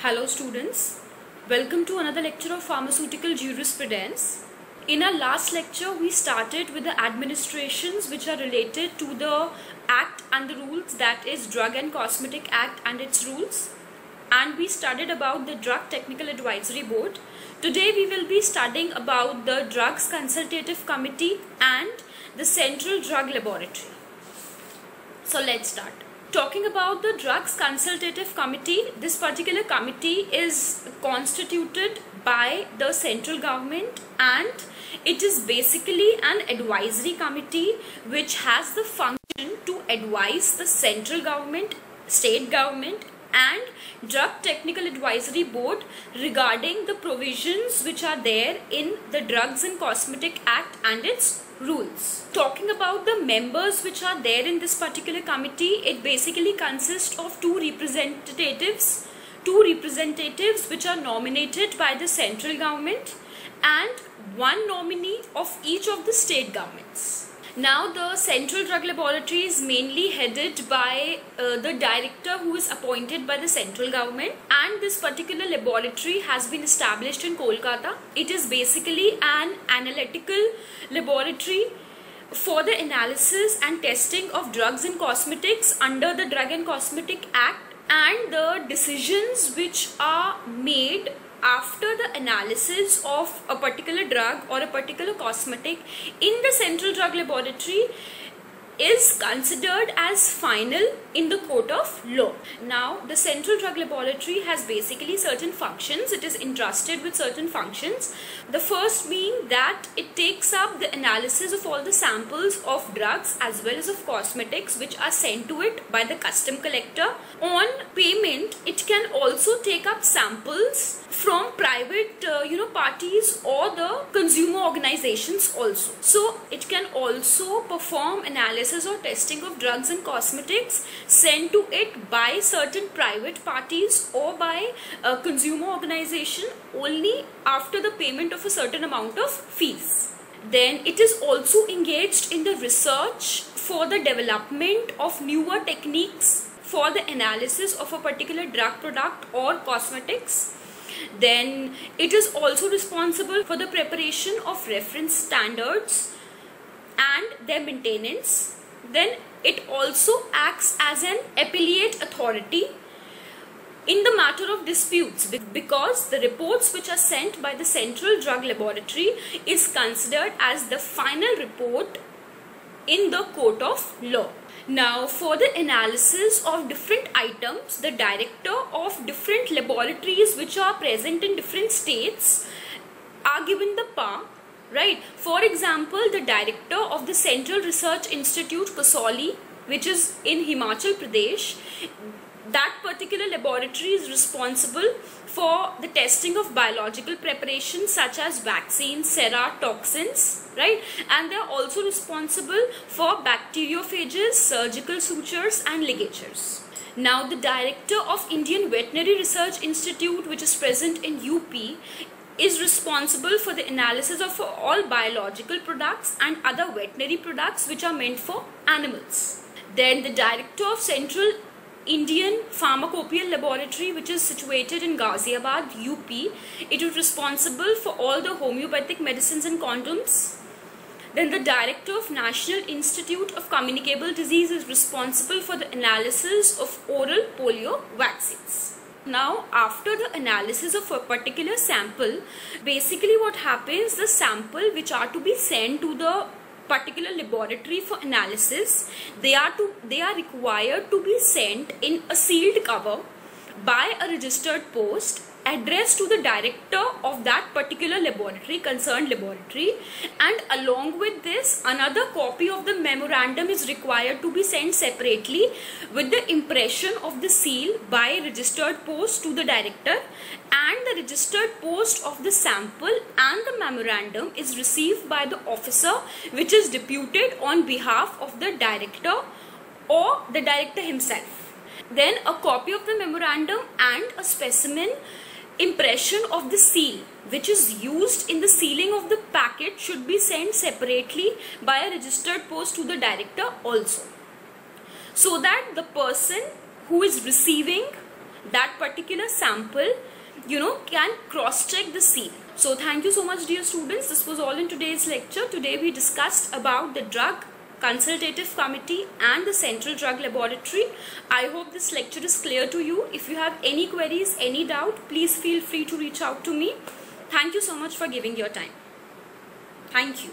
Hello students, welcome to another lecture of pharmaceutical jurisprudence. In our last lecture we started with the administrations which are related to the act and the rules, that is Drug and Cosmetic Act and its rules, and we studied about the Drug Technical Advisory Board. Today we will be studying about the Drugs Consultative Committee and the Central Drug Laboratory. So let's start. Talking about the Drugs Consultative Committee, this particular committee is constituted by the central government and it is basically an advisory committee which has the function to advise the central government, state government and Drug Technical Advisory Board regarding the provisions which are there in the Drugs and Cosmetic Act and its rules. Talking about the members which are there in this particular committee, it basically consists of two representatives which are nominated by the central government and one nominee of each of the state governments. Now the Central Drug Laboratory is mainly headed by the director who is appointed by the central government, and this particular laboratory has been established in Kolkata. It is basically an analytical laboratory for the analysis and testing of drugs and cosmetics under the Drug and Cosmetic Act, and the decisions which are made after the analysis of a particular drug or a particular cosmetic in the Central Drug Laboratory is considered as final in the court of law. Now the Central Drug Laboratory has basically certain functions. It is entrusted with certain functions. The first being that it takes up the analysis of all the samples of drugs as well as of cosmetics which are sent to it by the custom collector. On payment, it can also take up samples from private parties or the consumer organizations also. So it can also perform analysis or testing of drugs and cosmetics sent to it by certain private parties or by a consumer organization only after the payment of a certain amount of fees. Then it is also engaged in the research for the development of newer techniques for the analysis of a particular drug product or cosmetics. Then it is also responsible for the preparation of reference standards and their maintenance. Then it also acts as an appellate authority in the matter of disputes, because the reports which are sent by the Central Drug Laboratory is considered as the final report in the court of law. Now for the analysis of different items, the director of different laboratories which are present in different states are given the power, right? For example, the director of the Central Research Institute Kasauli, which is in Himachal Pradesh, that particular laboratory is responsible for the testing of biological preparations such as vaccines, sera, toxins, right? And they are also responsible for bacteriophages, surgical sutures and ligatures. Now the director of Indian Veterinary Research Institute, which is present in UP, is responsible for the analysis of all biological products and other veterinary products which are meant for animals. Then the director of Central Indian Pharmacopoeial Laboratory, which is situated in Ghaziabad, UP, it is responsible for all the homeopathic medicines and condoms. Then the director of National Institute of Communicable Disease is responsible for the analysis of oral polio vaccines. Now after the analysis of a particular sample, basically what happens, the sample which are to be sent to the particular laboratory for analysis, they are required to be sent in a sealed cover by a registered post addressed to the director of that particular laboratory, concerned laboratory, and along with this another copy of the memorandum is required to be sent separately with the impression of the seal by a registered post to the director, and the registered post of the sample and the memorandum is received by the officer which is deputed on behalf of the director or the director himself. Then a copy of the memorandum and a specimen impression of the seal which is used in the sealing of the packet should be sent separately by a registered post to the director also, so that the person who is receiving that particular sample, can cross-check the seal. So thank you so much, dear students. This was all in today's lecture. Today we discussed about the Drug Consultative Committee and the Central Drug Laboratory. I hope this lecture is clear to you. If you have any queries, any doubt, please feel free to reach out to me. Thank you so much for giving your time. Thank you.